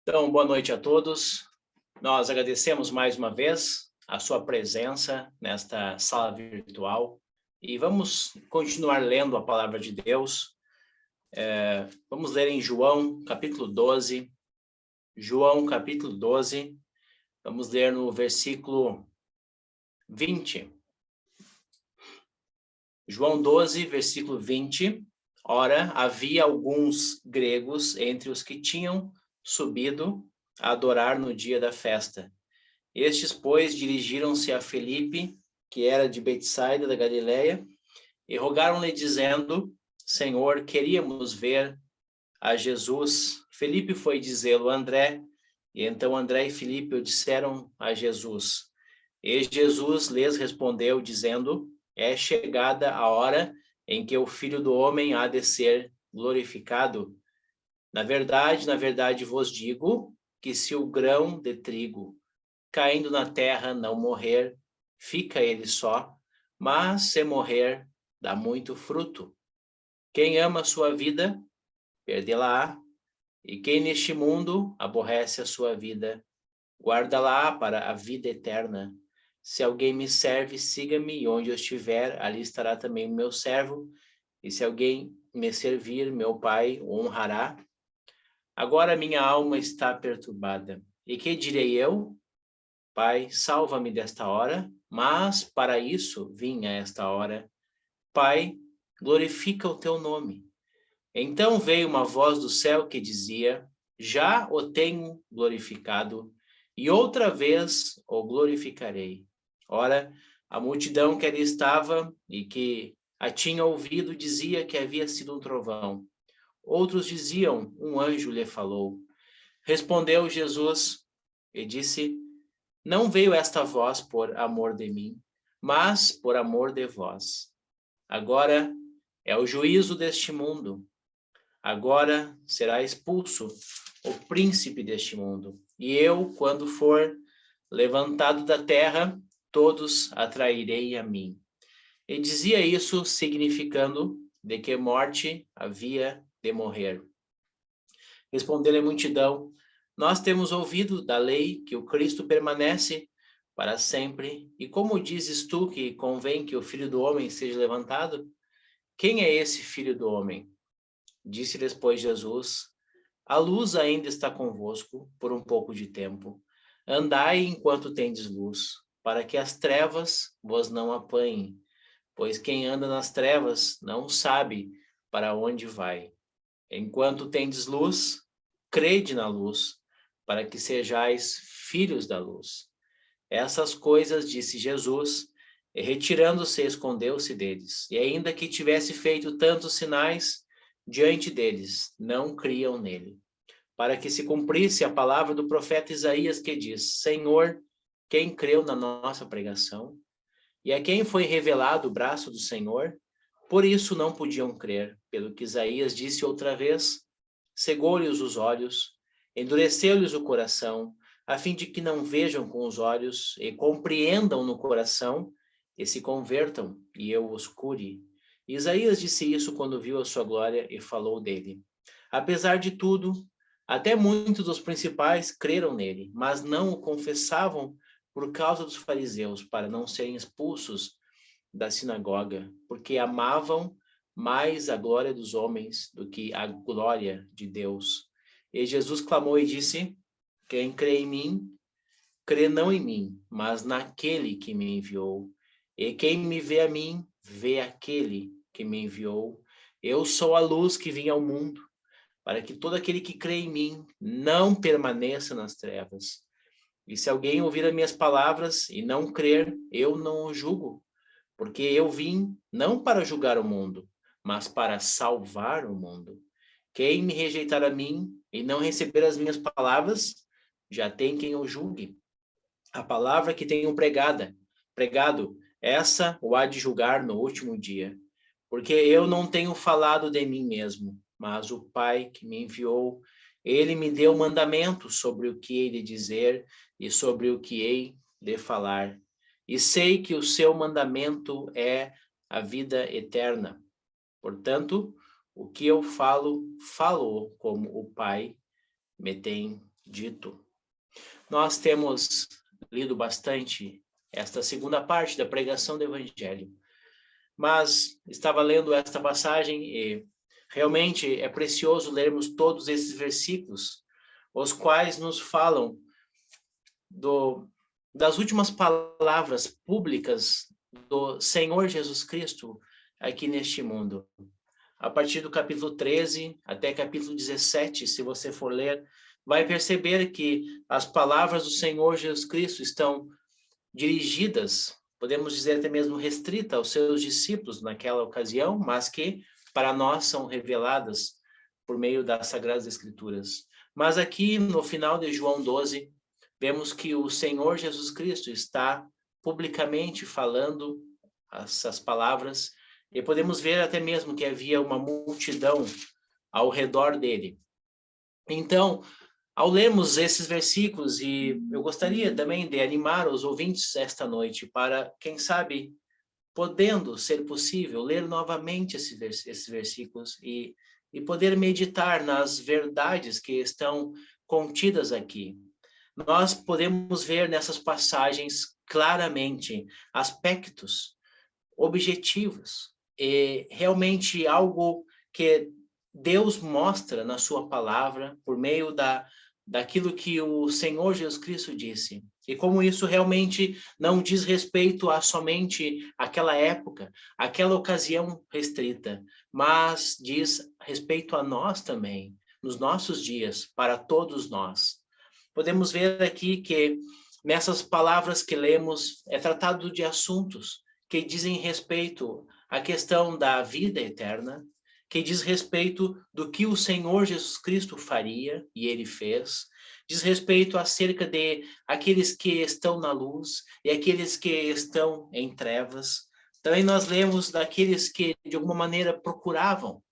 Então, boa noite a todos. Nós agradecemos mais uma vez a sua presença nesta sala virtual e vamos continuar lendo a palavra de Deus. Vamos ler em João, capítulo 12. João, capítulo 12. Vamos ler no versículo 20. João 12, versículo 20. Ora, havia alguns gregos entre os que tinham subido a adorar no dia da festa. Estes, pois, dirigiram-se a Felipe, que era de Betsaida da Galileia, e rogaram-lhe, dizendo: Senhor, queríamos ver a Jesus. Felipe foi dizê-lo a André, e então André e Felipe o disseram a Jesus. E Jesus lhes respondeu, dizendo: É chegada a hora em que o Filho do Homem há de ser glorificado. Na verdade vos digo que se o grão de trigo caindo na terra não morrer, fica ele só, mas se morrer, dá muito fruto. Quem ama a sua vida, perdê-la-á, e quem neste mundo aborrece a sua vida, guarda-la para a vida eterna. Se alguém me serve, siga-me, e onde eu estiver, ali estará também o meu servo, e se alguém me servir, meu Pai o honrará. Agora minha alma está perturbada. E que direi eu? Pai, salva-me desta hora, mas para isso vim a esta hora. Pai, glorifica o teu nome. Então veio uma voz do céu que dizia: Já o tenho glorificado, e outra vez o glorificarei. Ora, a multidão que ali estava e que a tinha ouvido dizia que havia sido um trovão. Outros diziam: Um anjo lhe falou. Respondeu Jesus e disse: Não veio esta voz por amor de mim, mas por amor de vós. Agora é o juízo deste mundo. Agora será expulso o príncipe deste mundo. E eu, quando for levantado da terra, todos atrairei a mim. E dizia isso significando de que morte havia de morrer. Respondeu-lhe a multidão: Nós temos ouvido da lei que o Cristo permanece para sempre. E como dizes tu que convém que o Filho do Homem seja levantado? Quem é esse Filho do Homem? Disse-lhes, pois, Jesus: A luz ainda está convosco por um pouco de tempo. Andai enquanto tendes luz, para que as trevas vos não apanhem. Pois quem anda nas trevas não sabe para onde vai. Enquanto tendes luz, crede na luz, para que sejais filhos da luz. Essas coisas disse Jesus, e retirando-se, escondeu-se deles. E ainda que tivesse feito tantos sinais diante deles, não criam nele. Para que se cumprisse a palavra do profeta Isaías, que diz: Senhor, quem creu na nossa pregação? E a quem foi revelado o braço do Senhor? Por isso não podiam crer, pelo que Isaías disse outra vez: cegou-lhes os olhos, endureceu-lhes o coração, a fim de que não vejam com os olhos e compreendam no coração e se convertam, e eu os cure. Isaías disse isso quando viu a sua glória e falou dele. Apesar de tudo, até muitos dos principais creram nele, mas não o confessavam por causa dos fariseus, para não serem expulsos da sinagoga, porque amavam mais a glória dos homens do que a glória de Deus. E Jesus clamou e disse: Quem crê em mim, crê não em mim, mas naquele que me enviou. E quem me vê a mim, vê aquele que me enviou. Eu sou a luz que vim ao mundo, para que todo aquele que crê em mim não permaneça nas trevas. E se alguém ouvir as minhas palavras e não crer, eu não o julgo, porque eu vim não para julgar o mundo, mas para salvar o mundo. Quem me rejeitar a mim e não receber as minhas palavras, já tem quem o julgue. A palavra que tenho pregado, essa o há de julgar no último dia. Porque eu não tenho falado de mim mesmo, mas o Pai que me enviou, ele me deu mandamento sobre o que hei de dizer e sobre o que hei de falar. E sei que o seu mandamento é a vida eterna. Portanto, o que eu falo, falo como o Pai me tem dito. Nós temos lido bastante esta segunda parte da pregação do Evangelho, mas estava lendo esta passagem e realmente é precioso lermos todos esses versículos, os quais nos falam das últimas palavras públicas do Senhor Jesus Cristo aqui neste mundo. A partir do capítulo 13 até capítulo 17, se você for ler, vai perceber que as palavras do Senhor Jesus Cristo estão dirigidas, podemos dizer até mesmo restritas aos seus discípulos naquela ocasião, mas que para nós são reveladas por meio das Sagradas Escrituras. Mas aqui no final de João 12, vemos que o Senhor Jesus Cristo está publicamente falando essas palavras, e podemos ver até mesmo que havia uma multidão ao redor dele. Então, ao lermos esses versículos, e eu gostaria também de animar os ouvintes esta noite para, quem sabe, podendo ser possível, ler novamente esses versículos e poder meditar nas verdades que estão contidas aqui. Nós podemos ver nessas passagens claramente aspectos objetivos e realmente algo que Deus mostra na sua palavra por meio daquilo que o Senhor Jesus Cristo disse. E como isso realmente não diz respeito a somente aquela época, aquela ocasião restrita, mas diz respeito a nós também, nos nossos dias, para todos nós. Podemos ver aqui que nessas palavras que lemos é tratado de assuntos que dizem respeito à questão da vida eterna, que diz respeito do que o Senhor Jesus Cristo faria, e ele fez, diz respeito acerca de aqueles que estão na luz e aqueles que estão em trevas. Também nós lemos daqueles que, de alguma maneira, procuravam,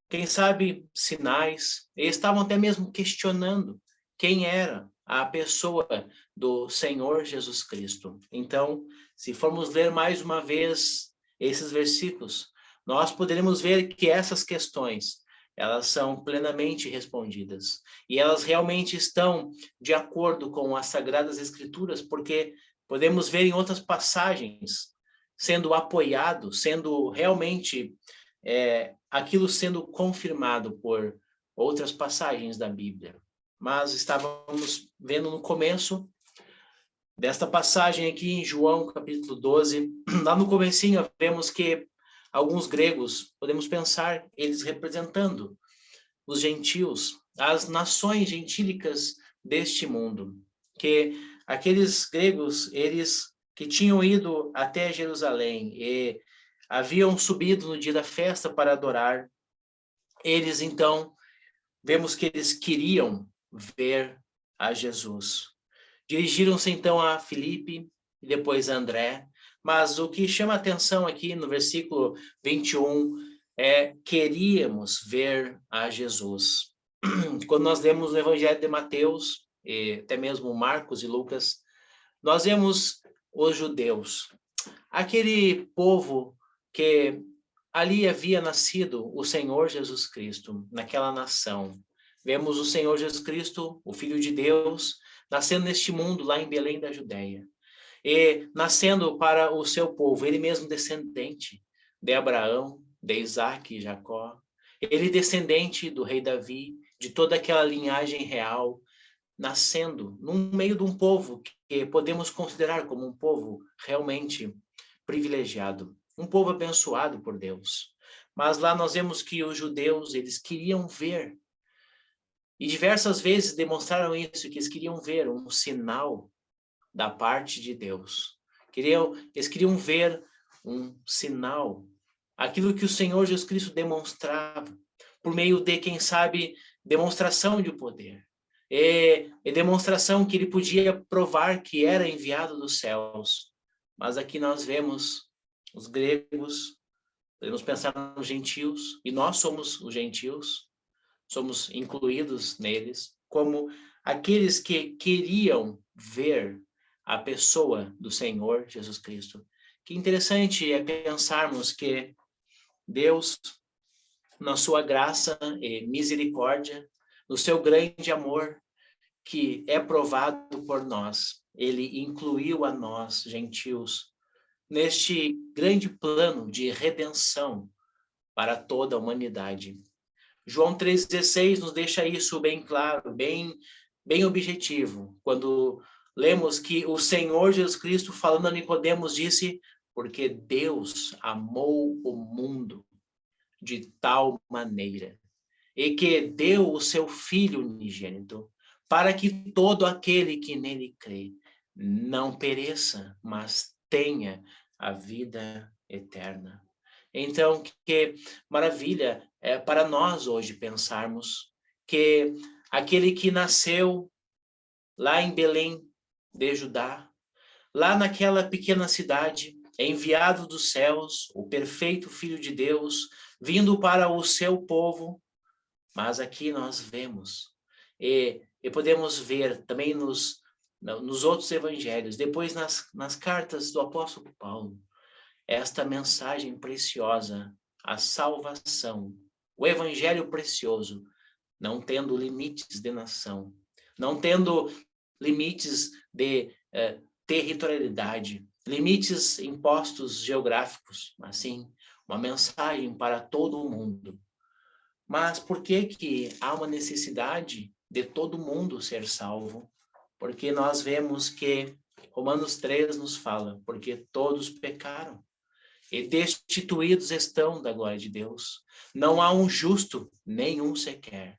quem sabe, sinais, e estavam até mesmo questionando quem era a pessoa do Senhor Jesus Cristo. Então, se formos ler mais uma vez esses versículos, nós poderemos ver que essas questões, elas são plenamente respondidas. E elas realmente estão de acordo com as Sagradas Escrituras, porque podemos ver em outras passagens sendo apoiado, sendo realmente aquilo sendo confirmado por outras passagens da Bíblia. Mas estávamos vendo no começo desta passagem aqui em João, capítulo 12, lá no comecinho vemos que alguns gregos, podemos pensar, eles representando os gentios, as nações gentílicas deste mundo, que aqueles gregos, eles que tinham ido até Jerusalém e haviam subido no dia da festa para adorar, eles então, vemos que eles queriam ver a Jesus. Dirigiram-se então a Filipe e depois a André, mas o que chama a atenção aqui no versículo 21 é: queríamos ver a Jesus. Quando nós lemos no Evangelho de Mateus, e até mesmo Marcos e Lucas, nós vemos os judeus, aquele povo que ali havia nascido o Senhor Jesus Cristo, naquela nação. Vemos o Senhor Jesus Cristo, o Filho de Deus, nascendo neste mundo, lá em Belém da Judéia. E nascendo para o seu povo, ele mesmo descendente de Abraão, de Isaac e Jacó. Ele descendente do rei Davi, de toda aquela linhagem real, nascendo no meio de um povo que podemos considerar como um povo realmente privilegiado, um povo abençoado por Deus. Mas lá nós vemos que os judeus, eles queriam ver, e diversas vezes demonstraram isso, que eles queriam ver um sinal da parte de Deus. Eles queriam ver um sinal, aquilo que o Senhor Jesus Cristo demonstrava, por meio de, quem sabe, demonstração de poder. E demonstração que ele podia provar que era enviado dos céus. Mas aqui nós vemos os gregos, podemos pensar nos gentios, e nós somos os gentios, somos incluídos neles, como aqueles que queriam ver a pessoa do Senhor Jesus Cristo. Que interessante é pensarmos que Deus, na sua graça e misericórdia, no seu grande amor, que é provado por nós, ele incluiu a nós, gentios, neste grande plano de redenção para toda a humanidade. João 3,16 nos deixa isso bem claro, bem objetivo, quando lemos que o Senhor Jesus Cristo, falando a Nicodemos, disse: porque Deus amou o mundo de tal maneira, e que deu o seu Filho unigênito, para que todo aquele que nele crê não pereça, mas tenha a vida eterna. Então, que maravilha é para nós hoje pensarmos que aquele que nasceu lá em Belém de Judá, lá naquela pequena cidade, enviado dos céus, o perfeito Filho de Deus, vindo para o seu povo, mas aqui nós vemos, e podemos ver também nos outros evangelhos, depois nas cartas do apóstolo Paulo, esta mensagem preciosa, a salvação, o evangelho precioso, não tendo limites de nação, não tendo limites de territorialidade, limites impostos geográficos, mas sim uma mensagem para todo o mundo. Mas por que há uma necessidade de todo mundo ser salvo? Porque nós vemos que Romanos 3 nos fala, porque todos pecaram e destituídos estão da glória de Deus. Não há um justo, nenhum sequer.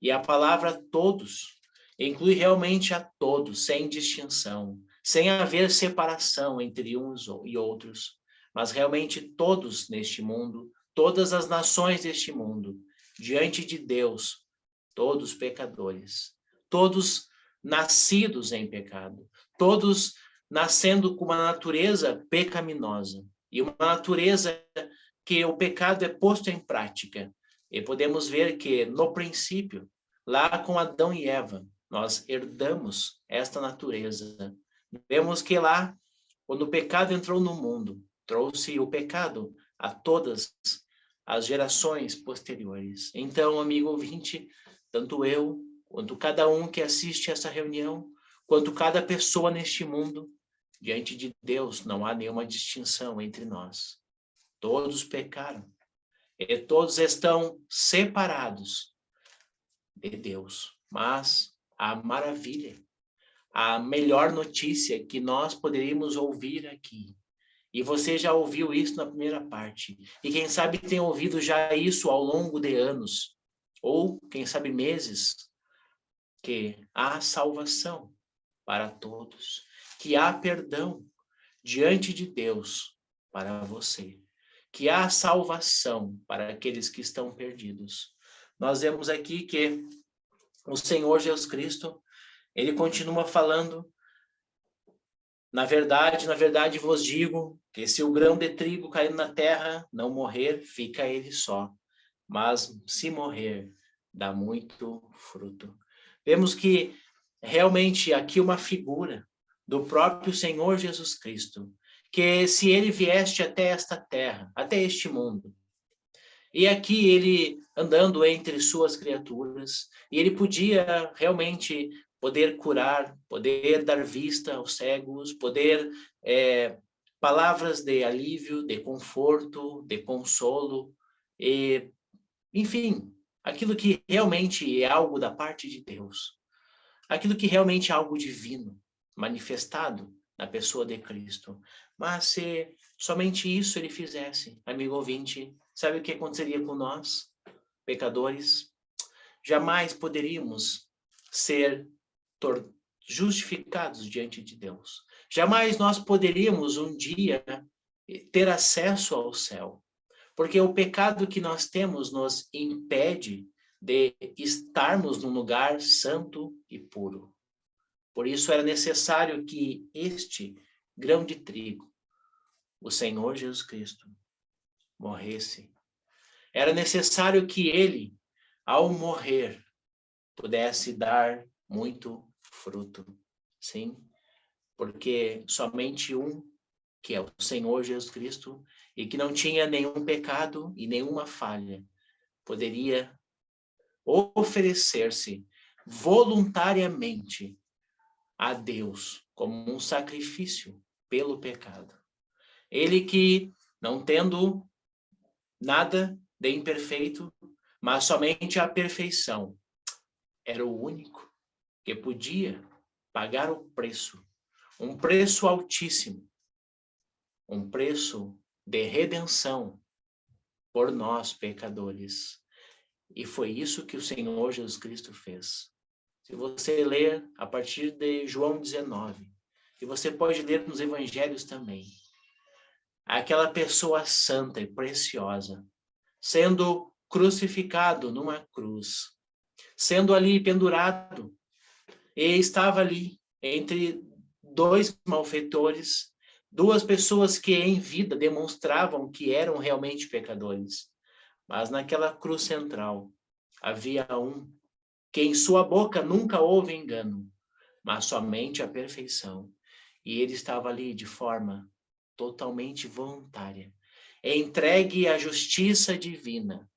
E a palavra todos inclui realmente a todos, sem distinção, sem haver separação entre uns e outros, mas realmente todos neste mundo, todas as nações deste mundo, diante de Deus, todos pecadores, todos nascidos em pecado, todos nascendo com uma natureza pecaminosa, e uma natureza que o pecado é posto em prática. E podemos ver que, no princípio, lá com Adão e Eva, nós herdamos esta natureza. Vemos que lá, quando o pecado entrou no mundo, trouxe o pecado a todas as gerações posteriores. Então, amigo ouvinte, tanto eu, quanto cada um que assiste essa reunião, quanto cada pessoa neste mundo, diante de Deus não há nenhuma distinção entre nós. Todos pecaram e todos estão separados de Deus. Mas a maravilha, a melhor notícia que nós poderíamos ouvir aqui, e você já ouviu isso na primeira parte, e quem sabe tem ouvido já isso ao longo de anos, ou quem sabe meses, que há salvação para todos, que há perdão diante de Deus para você, que há salvação para aqueles que estão perdidos. Nós vemos aqui que o Senhor Jesus Cristo, ele continua falando: na verdade vos digo que se o grão de trigo cair na terra, não morrer, fica ele só, mas se morrer, dá muito fruto. Vemos que realmente aqui uma figura do próprio Senhor Jesus Cristo, que se ele vieste até esta terra, até este mundo, e aqui ele andando entre suas criaturas, e ele podia realmente poder curar, poder dar vista aos cegos, poder palavras de alívio, de conforto, de consolo, e, enfim, aquilo que realmente é algo da parte de Deus, aquilo que realmente é algo divino, manifestado na pessoa de Cristo. Mas se somente isso ele fizesse, amigo ouvinte, sabe o que aconteceria com nós, pecadores? Jamais poderíamos ser justificados diante de Deus. Jamais nós poderíamos um dia ter acesso ao céu, porque o pecado que nós temos nos impede de estarmos num lugar santo e puro. Por isso era necessário que este grão de trigo, o Senhor Jesus Cristo, morresse. Era necessário que ele, ao morrer, pudesse dar muito fruto. Sim, porque somente um, que é o Senhor Jesus Cristo, e que não tinha nenhum pecado e nenhuma falha, poderia oferecer-se voluntariamente a Deus como um sacrifício pelo pecado. Ele que, não tendo nada de imperfeito, mas somente a perfeição, era o único que podia pagar o preço, um preço altíssimo, um preço de redenção por nós, pecadores. E foi isso que o Senhor Jesus Cristo fez. Se você ler a partir de João 19, e você pode ler nos evangelhos também, aquela pessoa santa e preciosa, sendo crucificado numa cruz, sendo ali pendurado, e estava ali entre dois malfeitores, duas pessoas que em vida demonstravam que eram realmente pecadores. Mas naquela cruz central havia um que em sua boca nunca houve engano, mas somente a perfeição. E ele estava ali de forma totalmente voluntária, entregue à justiça divina.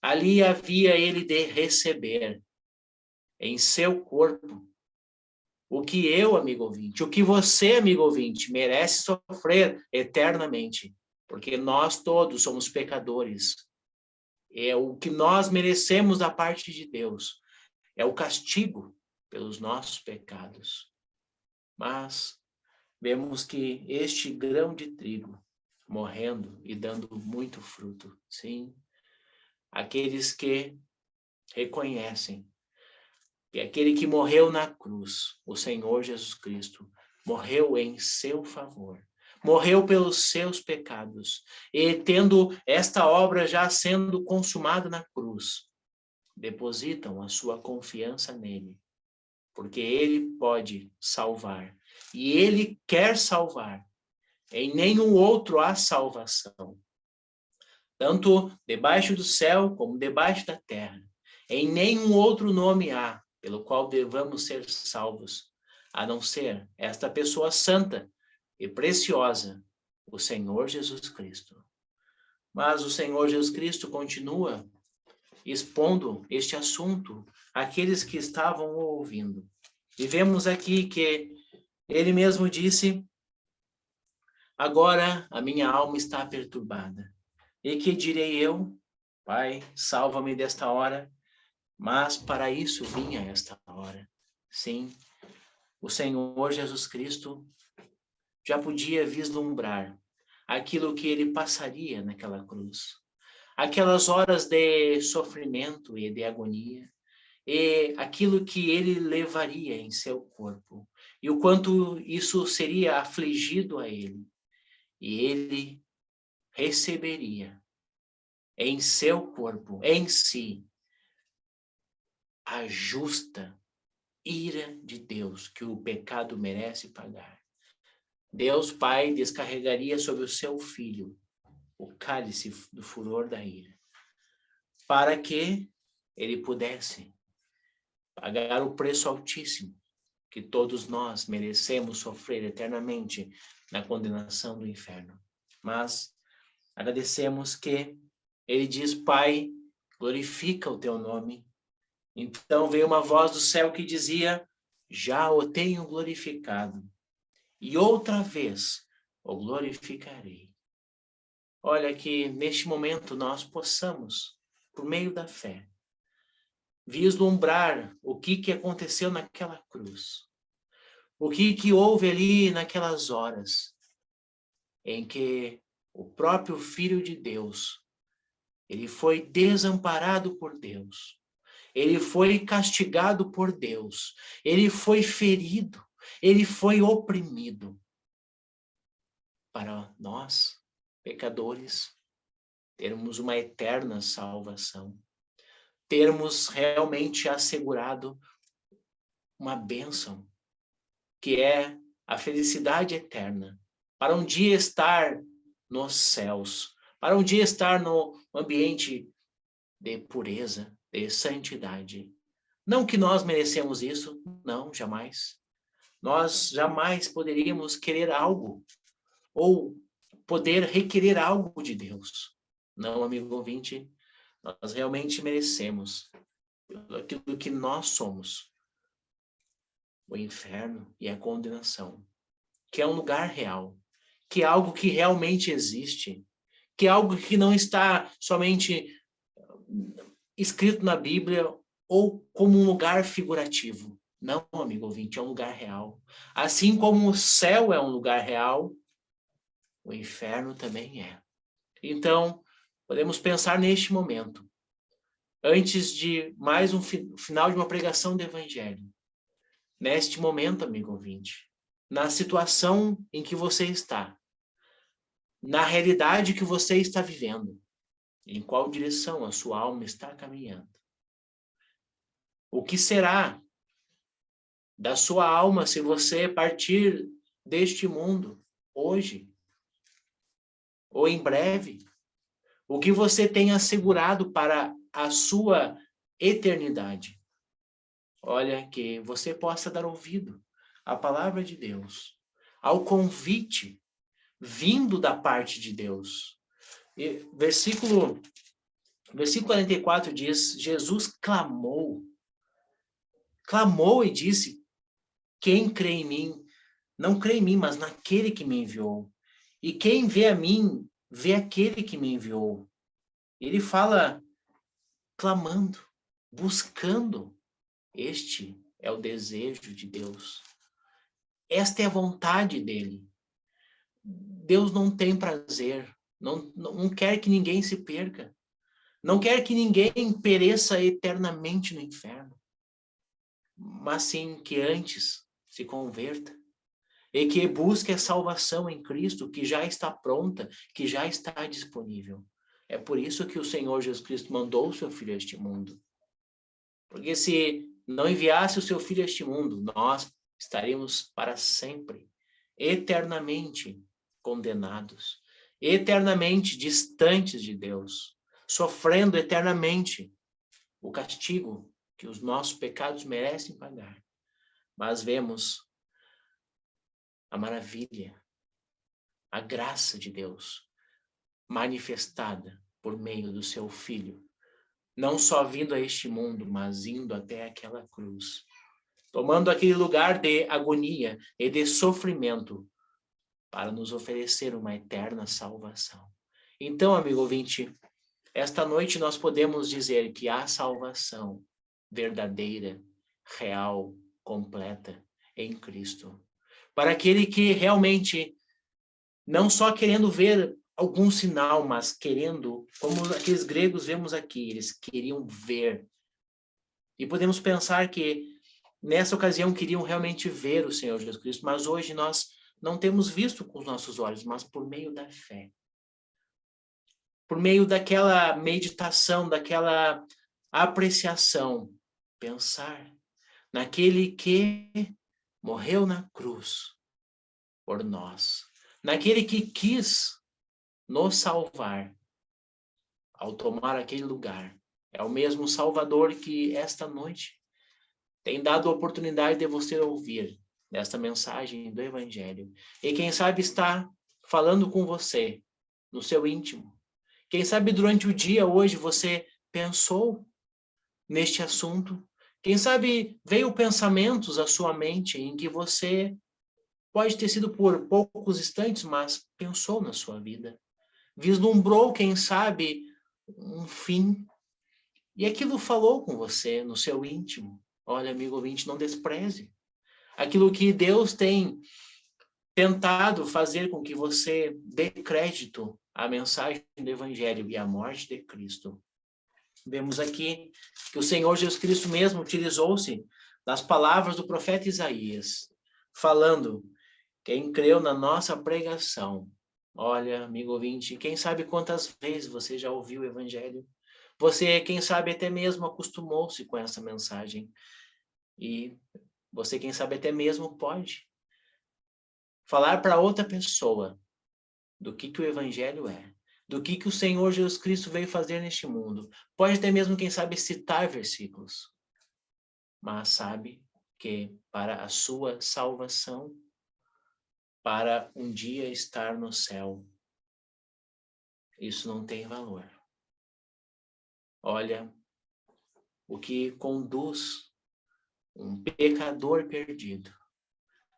Ali havia ele de receber em seu corpo o que eu, amigo ouvinte, o que você, amigo ouvinte, merece sofrer eternamente, porque nós todos somos pecadores. É o que nós merecemos da parte de Deus. É o castigo pelos nossos pecados. Mas vemos que este grão de trigo morrendo e dando muito fruto, sim, aqueles que reconhecem que aquele que morreu na cruz, o Senhor Jesus Cristo, morreu em seu favor, morreu pelos seus pecados, e tendo esta obra já sendo consumada na cruz, depositam a sua confiança nele, porque ele pode salvar, e ele quer salvar. Em nenhum outro há salvação, tanto debaixo do céu como debaixo da terra. Em nenhum outro nome há pelo qual devamos ser salvos, a não ser esta pessoa santa e preciosa, o Senhor Jesus Cristo. Mas o Senhor Jesus Cristo continua expondo este assunto àqueles que estavam ouvindo. E vemos aqui que ele mesmo disse: agora a minha alma está perturbada. E que direi eu? Pai, salva-me desta hora. Mas para isso vinha esta hora. Sim, o Senhor Jesus Cristo já podia vislumbrar aquilo que ele passaria naquela cruz. Aquelas horas de sofrimento e de agonia. E aquilo que ele levaria em seu corpo. E o quanto isso seria afligido a ele. E ele receberia em seu corpo, em si, a justa ira de Deus que o pecado merece pagar. Deus Pai descarregaria sobre o seu Filho o cálice do furor da ira, para que ele pudesse pagar o preço altíssimo que todos nós merecemos sofrer eternamente na condenação do inferno. Mas agradecemos que ele diz: Pai, glorifica o teu nome. Então veio uma voz do céu que dizia: já o tenho glorificado, e outra vez o glorificarei. Olha, que neste momento nós possamos, por meio da fé, vislumbrar o que aconteceu naquela cruz, o que houve ali naquelas horas em que o próprio Filho de Deus, ele foi desamparado por Deus, ele foi castigado por Deus, ele foi ferido, ele foi oprimido. Para nós, pecadores, termos uma eterna salvação, termos realmente assegurado uma bênção, que é a felicidade eterna, para um dia estar nos céus, para um dia estar no ambiente de pureza, de santidade. Não que nós merecemos isso, não, jamais. Nós jamais poderíamos querer algo ou poder requerer algo de Deus. Não, amigo ouvinte, nós realmente merecemos, aquilo que nós somos, o inferno e a condenação, que é um lugar real, que é algo que realmente existe, que é algo que não está somente escrito na Bíblia ou como um lugar figurativo. Não, amigo ouvinte, é um lugar real. Assim como o céu é um lugar real, o inferno também é. Então, podemos pensar neste momento, antes de mais um final de uma pregação do Evangelho. Neste momento, amigo ouvinte, na situação em que você está, na realidade que você está vivendo, em qual direção a sua alma está caminhando. O que será da sua alma se você partir deste mundo hoje ou em breve? O que você tem assegurado para a sua eternidade? Olha, que você possa dar ouvido à palavra de Deus, ao convite vindo da parte de Deus. E versículo 44 diz, Jesus clamou e disse, quem crê em mim, não crê em mim, mas naquele que me enviou. E quem vê a mim, vê aquele que me enviou. Ele fala clamando, buscando. Este é o desejo de Deus. Esta é a vontade dele. Deus não tem prazer, não quer que ninguém se perca. Não quer que ninguém pereça eternamente no inferno. Mas sim que antes se converta. E que busque a salvação em Cristo, que já está pronta, que já está disponível. É por isso que o Senhor Jesus Cristo mandou o seu Filho a este mundo. Porque se não enviasse o seu Filho a este mundo, nós estaríamos para sempre, eternamente condenados, eternamente distantes de Deus, sofrendo eternamente o castigo que os nossos pecados merecem pagar. Mas vemos a maravilha, a graça de Deus manifestada por meio do seu Filho, não só vindo a este mundo, mas indo até aquela cruz, tomando aquele lugar de agonia e de sofrimento para nos oferecer uma eterna salvação. Então, amigo ouvinte, esta noite nós podemos dizer que há salvação verdadeira, real, completa em Cristo. Para aquele que realmente, não só querendo ver algum sinal, mas querendo, como aqueles gregos vemos aqui, eles queriam ver. E podemos pensar que nessa ocasião queriam realmente ver o Senhor Jesus Cristo, mas hoje nós não temos visto com os nossos olhos, mas por meio da fé. Por meio daquela meditação, daquela apreciação, pensar naquele que morreu na cruz por nós, naquele que quis nos salvar ao tomar aquele lugar. É o mesmo Salvador que esta noite tem dado a oportunidade de você ouvir esta mensagem do Evangelho. E quem sabe está falando com você no seu íntimo. Quem sabe durante o dia hoje você pensou neste assunto. Quem sabe veio pensamentos à sua mente em que você pode ter sido por poucos instantes, mas pensou na sua vida. Vislumbrou, quem sabe, um fim. E aquilo falou com você no seu íntimo. Olha, amigo ouvinte, não despreze. Aquilo que Deus tem tentado fazer com que você dê crédito à mensagem do Evangelho e à morte de Cristo. Vemos aqui que o Senhor Jesus Cristo mesmo utilizou-se das palavras do profeta Isaías, falando, quem creu na nossa pregação. Olha, amigo ouvinte, quem sabe quantas vezes você já ouviu o Evangelho? Você, quem sabe, até mesmo acostumou-se com essa mensagem. E você, quem sabe, até mesmo pode falar para outra pessoa do que o Evangelho é, do que o Senhor Jesus Cristo veio fazer neste mundo. Pode até mesmo, quem sabe, citar versículos, mas sabe que para a sua salvação, para um dia estar no céu, isso não tem valor. Olha, o que conduz um pecador perdido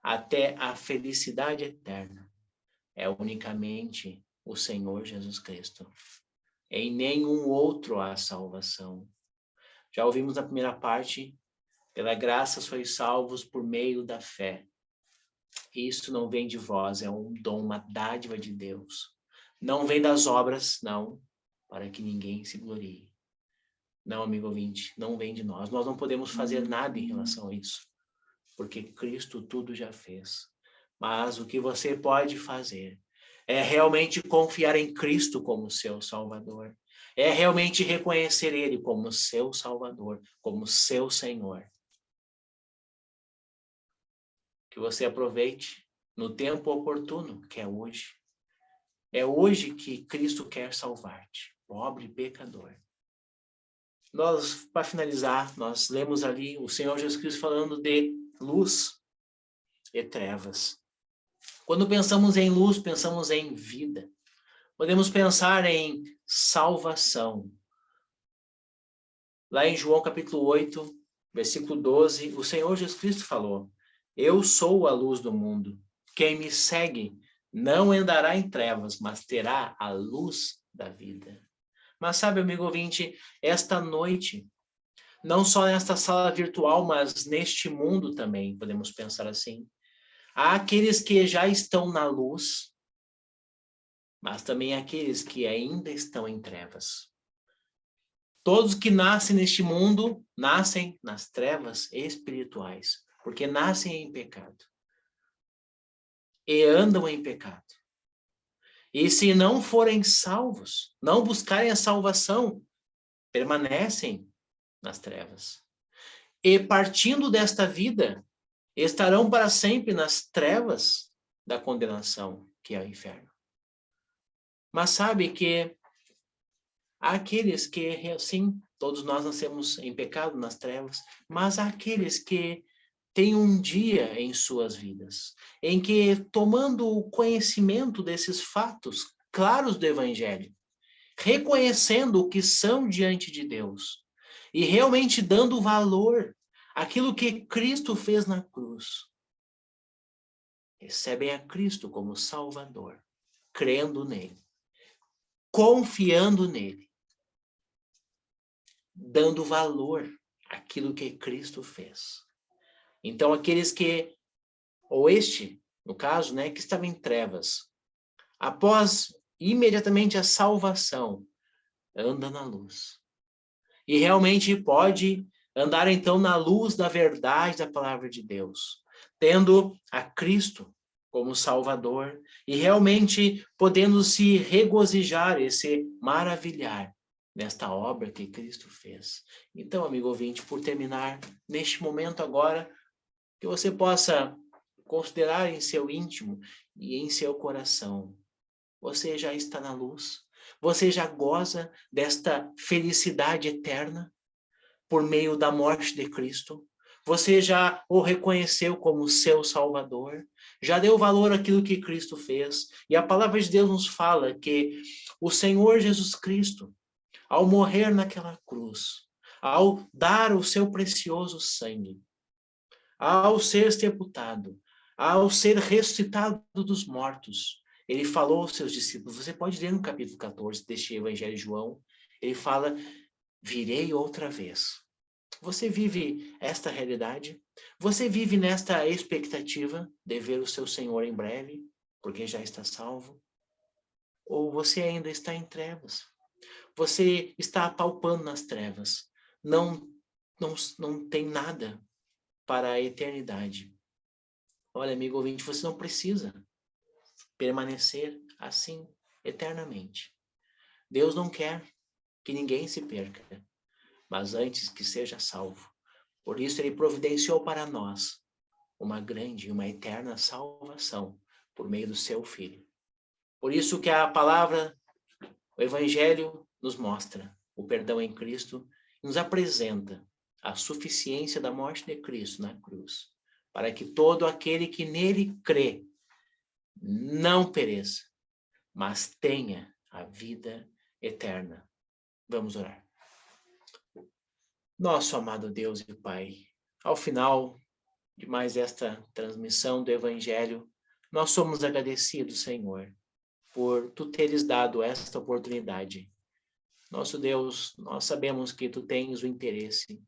até a felicidade eterna é unicamente o Senhor Jesus Cristo. Em nenhum outro há salvação. Já ouvimos na primeira parte, pela graça sois salvos por meio da fé. Isso não vem de vós, é um dom, uma dádiva de Deus. Não vem das obras, não, para que ninguém se glorie. Não, amigo ouvinte, não vem de nós. Nós não podemos fazer nada em relação a isso, porque Cristo tudo já fez. Mas o que você pode fazer é realmente confiar em Cristo como seu Salvador. É realmente reconhecer Ele como seu Salvador, como seu Senhor. Que você aproveite no tempo oportuno, que é hoje. É hoje que Cristo quer salvar-te, pobre pecador. Nós, para finalizar, nós lemos ali o Senhor Jesus Cristo falando de luz e trevas. Quando pensamos em luz, pensamos em vida. Podemos pensar em salvação. Lá em João capítulo 8, versículo 12, o Senhor Jesus Cristo falou: Eu sou a luz do mundo. Quem me segue não andará em trevas, mas terá a luz da vida. Mas sabe, amigo ouvinte, esta noite, não só nesta sala virtual, mas neste mundo também, podemos pensar assim. Há aqueles que já estão na luz, mas também aqueles que ainda estão em trevas. Todos que nascem neste mundo, nascem nas trevas espirituais, porque nascem em pecado. E andam em pecado. E se não forem salvos, não buscarem a salvação, permanecem nas trevas. E partindo desta vida, estarão para sempre nas trevas da condenação, que é o inferno. Mas sabe que há aqueles que, sim, todos nós nascemos em pecado, nas trevas, mas há aqueles que têm um dia em suas vidas, em que, tomando o conhecimento desses fatos claros do Evangelho, reconhecendo o que são diante de Deus, e realmente dando valor àquilo que Cristo fez na cruz, recebem a Cristo como Salvador, crendo nele, confiando nele, dando valor àquilo que Cristo fez. Então, aqueles que, ou este, no caso, né, que estava em trevas, após imediatamente a salvação, anda na luz. E realmente pode andar, então, na luz da verdade da palavra de Deus, tendo a Cristo como Salvador e realmente podendo se regozijar e se maravilhar nesta obra que Cristo fez. Então, amigo ouvinte, por terminar, neste momento agora, que você possa considerar em seu íntimo e em seu coração, você já está na luz, você já goza desta felicidade eterna por meio da morte de Cristo, você já o reconheceu como seu Salvador, já deu valor àquilo que Cristo fez, e a palavra de Deus nos fala que o Senhor Jesus Cristo, ao morrer naquela cruz, ao dar o seu precioso sangue, ao ser sepultado, ao ser ressuscitado dos mortos, ele falou aos seus discípulos, você pode ler no capítulo 14 deste Evangelho de João, ele fala, virei outra vez. Você vive esta realidade? Você vive nesta expectativa de ver o seu Senhor em breve, porque já está salvo? Ou você ainda está em trevas? Você está apalpando nas trevas, não tem nada para a eternidade. Olha, amigo ouvinte, você não precisa permanecer assim eternamente. Deus não quer que ninguém se perca, mas antes que seja salvo. Por isso ele providenciou para nós uma grande, uma eterna salvação por meio do seu Filho. Por isso que a palavra, o Evangelho nos mostra o perdão em Cristo, nos apresenta a suficiência da morte de Cristo na cruz, para que todo aquele que nele crê não pereça, mas tenha a vida eterna. Vamos orar. Nosso amado Deus e Pai, ao final de mais esta transmissão do Evangelho, nós somos agradecidos, Senhor, por Tu teres dado esta oportunidade. Nosso Deus, nós sabemos que Tu tens o interesse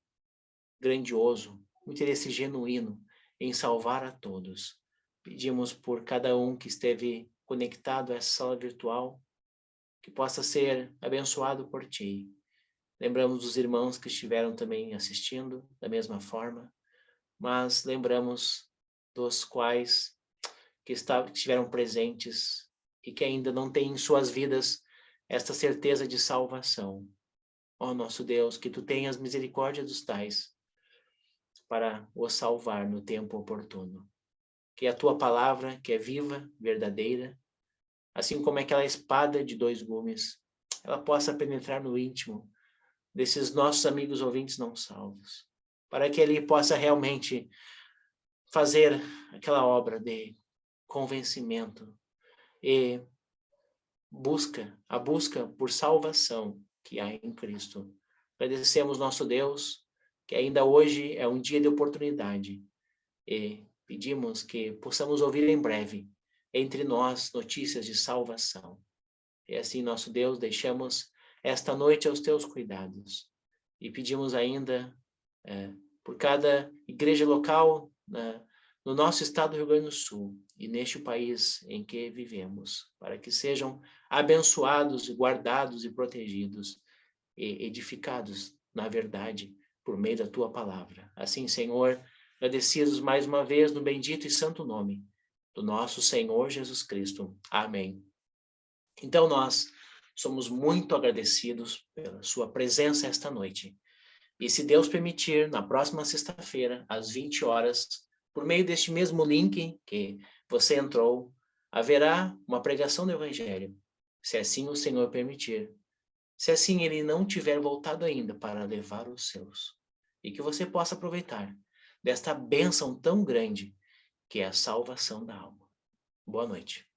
grandioso, um interesse genuíno em salvar a todos. Pedimos por cada um que esteve conectado a essa sala virtual, que possa ser abençoado por Ti. Lembramos dos irmãos que estiveram também assistindo da mesma forma, mas lembramos dos quais que estiveram presentes e que ainda não têm em suas vidas esta certeza de salvação. Ó nosso Deus, que Tu tenhas misericórdia dos tais, para os salvar no tempo oportuno. Que a Tua palavra, que é viva, verdadeira, assim como aquela espada de 2 gumes, ela possa penetrar no íntimo desses nossos amigos ouvintes não salvos, para que ele possa realmente fazer aquela obra de convencimento e a busca por salvação que há em Cristo. Agradecemos nosso Deus, que ainda hoje é um dia de oportunidade, e pedimos que possamos ouvir em breve, entre nós, notícias de salvação. E assim, nosso Deus, deixamos esta noite aos teus cuidados. E pedimos ainda por cada igreja local no nosso estado do Rio Grande do Sul e neste país em que vivemos, para que sejam abençoados, guardados e protegidos e edificados na verdade por meio da tua palavra. Assim, Senhor, agradecidos mais uma vez no bendito e santo nome do nosso Senhor Jesus Cristo. Amém. Então nós somos muito agradecidos pela sua presença esta noite. E se Deus permitir, na próxima sexta-feira, às 20 horas, por meio deste mesmo link que você entrou, haverá uma pregação do Evangelho, se assim o Senhor permitir. Se assim ele não tiver voltado ainda para levar os seus. E que você possa aproveitar desta bênção tão grande que é a salvação da alma. Boa noite.